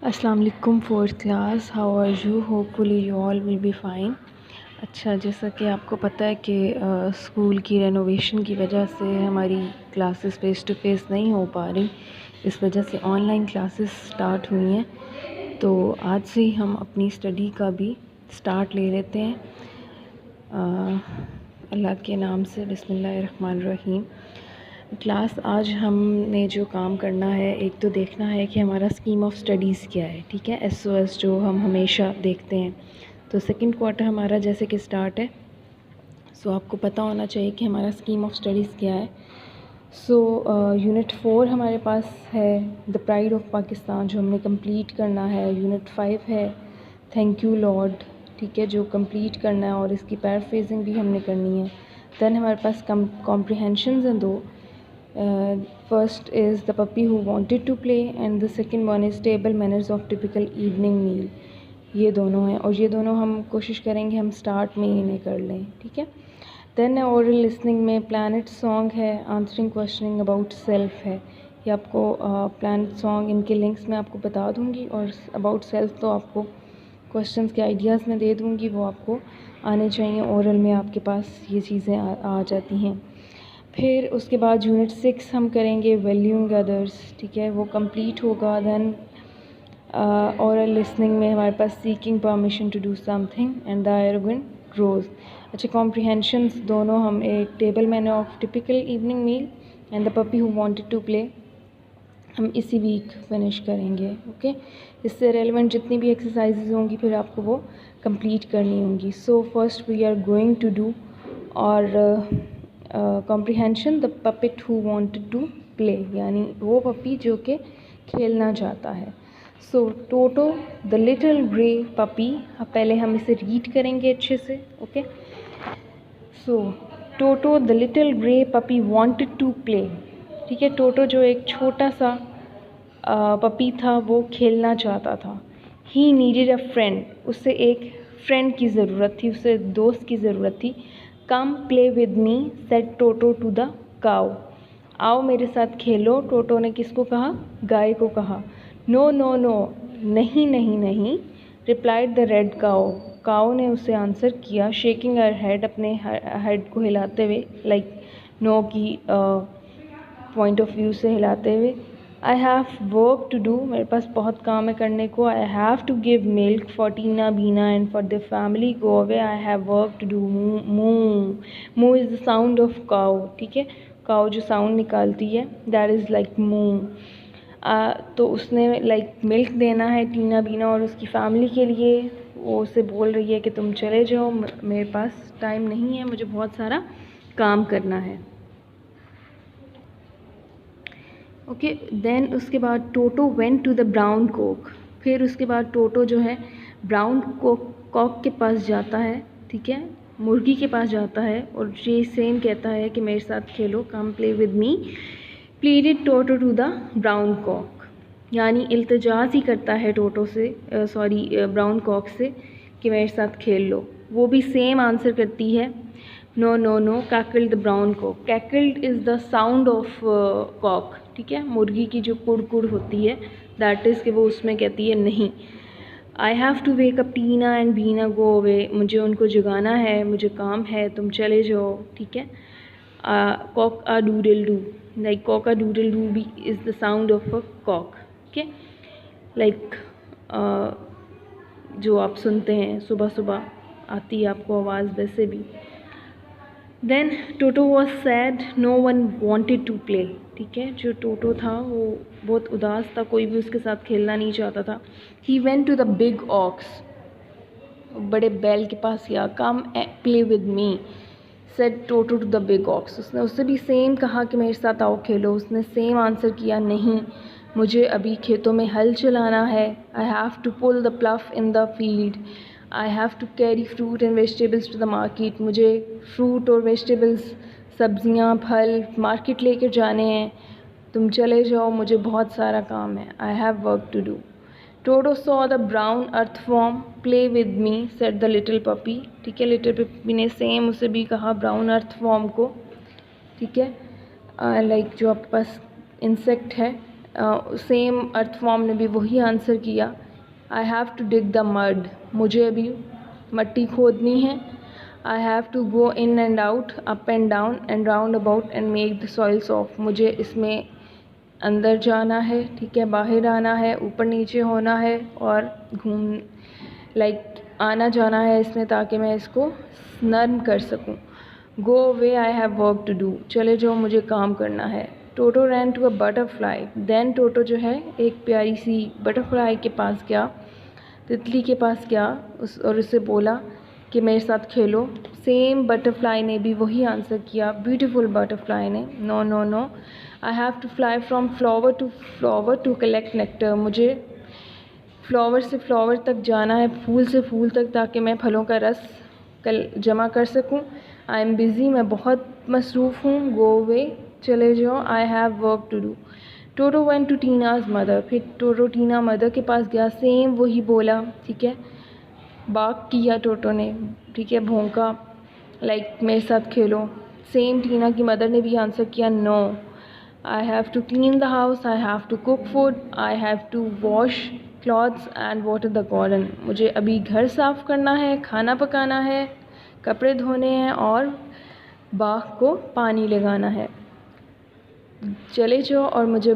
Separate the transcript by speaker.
Speaker 1: अस्सलाम वालेकुम fourth class, how are you? Hopefully you all will be fine. अच्छा, जैसा कि आपको पता है कि स्कूल की रेनोवेशन की वजह से हमारी क्लासेस फ़ेस टू फ़ेस नहीं हो पा रही, इस वजह से ऑनलाइन क्लासेस स्टार्ट हुई हैं। तो आज से ही हम अपनी स्टडी का भी स्टार्ट ले लेते हैं। अल्लाह के नाम से, बिस्मिल्लाहिर्रहमानिर्रहीम। क्लास आज हमने जो काम करना है, एक तो देखना है कि हमारा स्कीम ऑफ स्टडीज़ क्या है, ठीक है, SOS जो हम हमेशा देखते हैं। तो सेकंड क्वार्टर हमारा जैसे कि स्टार्ट है, सो आपको पता होना चाहिए कि हमारा स्कीम ऑफ स्टडीज़ क्या है। सो यूनिट 4 हमारे पास है, द प्राइड ऑफ पाकिस्तान, जो हमने कंप्लीट करना है। यूनिट 5 है, थैंक यू लॉर्ड, ठीक है, जो कंप्लीट करना है और इसकी पैराफ्रेजिंग भी हमने करनी है। दैन हमारे पास कॉम्प्रिहेंशंस हैं दो। First is the puppy who wanted to play and the second one is table manners of typical evening meal. ये दोनों हैं और ये दोनों हम कोशिश करेंगे हम स्टार्ट में ही इन्हें कर लें, ठीक है। दैन ओरल लिसनिंग में प्लानट सॉन्ग है, आंसरिंग क्वेश्चनिंग अबाउट सेल्फ है। ये आपको प्लानट सॉन्ग इनके लिंक्स मैं आपको बता दूँगी और अबाउट सेल्फ तो आपको क्वेश्चंस के आइडियाज़ मैं दे दूँगी, वो आपको आने चाहिए। ओरल में आपके पास ये चीज़ें आ जाती हैं। फिर उसके बाद यूनिट 6 हम करेंगे वैल्यूइंग अदर्स, ठीक है, वो कंप्लीट होगा। दैन ओरल लिसनिंग में हमारे पास seeking permission to do something and the arrogant grouse. अच्छा, कॉम्प्रिहेंशंस दोनों हम एक table manner of typical evening meal and the puppy who wanted to play हम इसी वीक फिनिश करेंगे, ओके। इससे रेलेवेंट जितनी भी एक्सरसाइजेज होंगी फिर आपको वो कंप्लीट करनी होंगी। So first we are going to do our comprehension, the puppet who wanted to play, यानी वो पपी जो कि खेलना चाहता है। So Toto the little grey puppy, पहले हम इसे रीड करेंगे अच्छे से, okay. So Toto the little grey puppy wanted to play, ठीक है। टोटो जो एक छोटा सा पपी था वो खेलना चाहता था। ही नीडेड अ फ्रेंड, उसे एक फ्रेंड की ज़रूरत थी, उसे दोस्त की ज़रूरत थी। Come play with me said Toto to the cow, आओ मेरे साथ खेलो, टोटो ने किसको कहा? गाय को कहा। नो नो नो, नहीं नहीं नहीं, replied the red cow, cow ने उसे आंसर किया। शेकिंग हर हेड, अपने हेड को हिलाते हुए, लाइक नो की पॉइंट ऑफ व्यू से हिलाते हुए। I have work to do, मेरे पास बहुत काम है करने को। I have to give milk for Tina Bina and for the family go away, I have work to do. Moo, moo is the sound of cow, ठीक है, काऊ जो साउंड निकालती है दैट इज़ लाइक मू। तो उसने लाइक मिल्क देना है टीना बीना और उसकी फैमिली के लिए। वो उसे बोल रही है कि तुम चले जाओ, मेरे पास टाइम नहीं है, मुझे बहुत सारा काम करना है, ओके। देन उसके बाद Toto went to the brown cock, फिर उसके बाद टोटो जो है ब्राउन कॉक के पास जाता है, ठीक है, मुर्गी के पास जाता है और ये सेम कहता है कि मेरे साथ खेलो, come play with me, pleaded Toto to the brown cock, यानी इल्तिजास ही करता है टोटो से, ब्राउन कॉक से कि मेरे साथ खेल लो। वो भी सेम आंसर करती है, no no no, cackled the brown cock. Cackled is the sound of cock, ठीक है, मुर्गी की जो कुड़ होती है, दैट इज़ कि वो उसमें कहती है नहीं। I have to wake up Tina and Bina go away, मुझे उनको जगाना है, मुझे काम है, तुम चले जाओ, ठीक है। Cock a doodle doo, like cock a doodle doo भी is the sound of a cock, okay, like जो आप सुनते हैं सुबह सुबह आती है आपको आवाज़, वैसे भी। Then Toto was sad, no one wanted to play, ठीक है, जो टोटो था वो बहुत उदास था, कोई भी उसके साथ खेलना नहीं चाहता था। He went to the big ox, बड़े बैल के पास गया। Come play with me said Toto to the big ox, उसने उससे भी सेम कहा कि मेरे साथ आओ खेलो, उसने सेम आंसर किया, नहीं, मुझे अभी खेतों में हल चलाना है। I have to pull the plough in the field, I have to carry fruit and vegetables to the market, मुझे फ्रूट और वेजिटेबल्स, सब्जियां, फल मार्केट लेकर जाने हैं, तुम चले जाओ, मुझे बहुत सारा काम है। I have work to do. Toto saw the brown earthworm, play with me said the little puppy, ठीक है, लिटिल पपी ने सेम उसे भी कहा ब्राउन अर्थवॉर्म को, ठीक है, लाइक जो आपके पास इंसेक्ट है सेम अर्थ फॉर्म ने भी वही आंसर किया। I have to dig the mud, मुझे अभी मट्टी खोदनी है। I have to go in and out, up and down and round about and make the soil soft, मुझे इसमें अंदर जाना है, ठीक है, बाहर आना है, ऊपर नीचे होना है और घूम आना जाना है इसमें, ताकि मैं इसको नर्म कर सकूं। Go away, I have work to do, चले जाओ मुझे काम करना है। Toto ran to a butterfly, then Toto जो है एक प्यारी सी बटरफ्लाई के पास गया, तितली के पास गया और उससे बोला कि मेरे साथ खेलो। सेम बटरफ्लाई ने भी वही आंसर किया, ब्यूटीफुल बटरफ्लाई ने, no no no, I have to fly from flower to collect nectar, मुझे फ्लावर से फ्लावर तक जाना है, फूल से फूल तक, ताकि मैं फलों का रस जमा कर सकूं। आई एम बिज़ी, मैं बहुत मसरूफ़ हूँ। गो अवे, चले जाओ। I have work to do. Toto went to Tina's mother, फिर टोटो टीना मदर के पास गया, सेम वही बोला, ठीक है, बाक किया टोटो ने, ठीक है, भौंका, मेरे साथ खेलो। सेम टीना की मदर ने भी आंसर किया, no, I have to clean the house, I have to cook food, I have to wash clothes and water the garden, मुझे अभी घर साफ़ करना है, खाना पकाना है, कपड़े धोने हैं और बाग को पानी लगाना है। चले जाओ और मुझे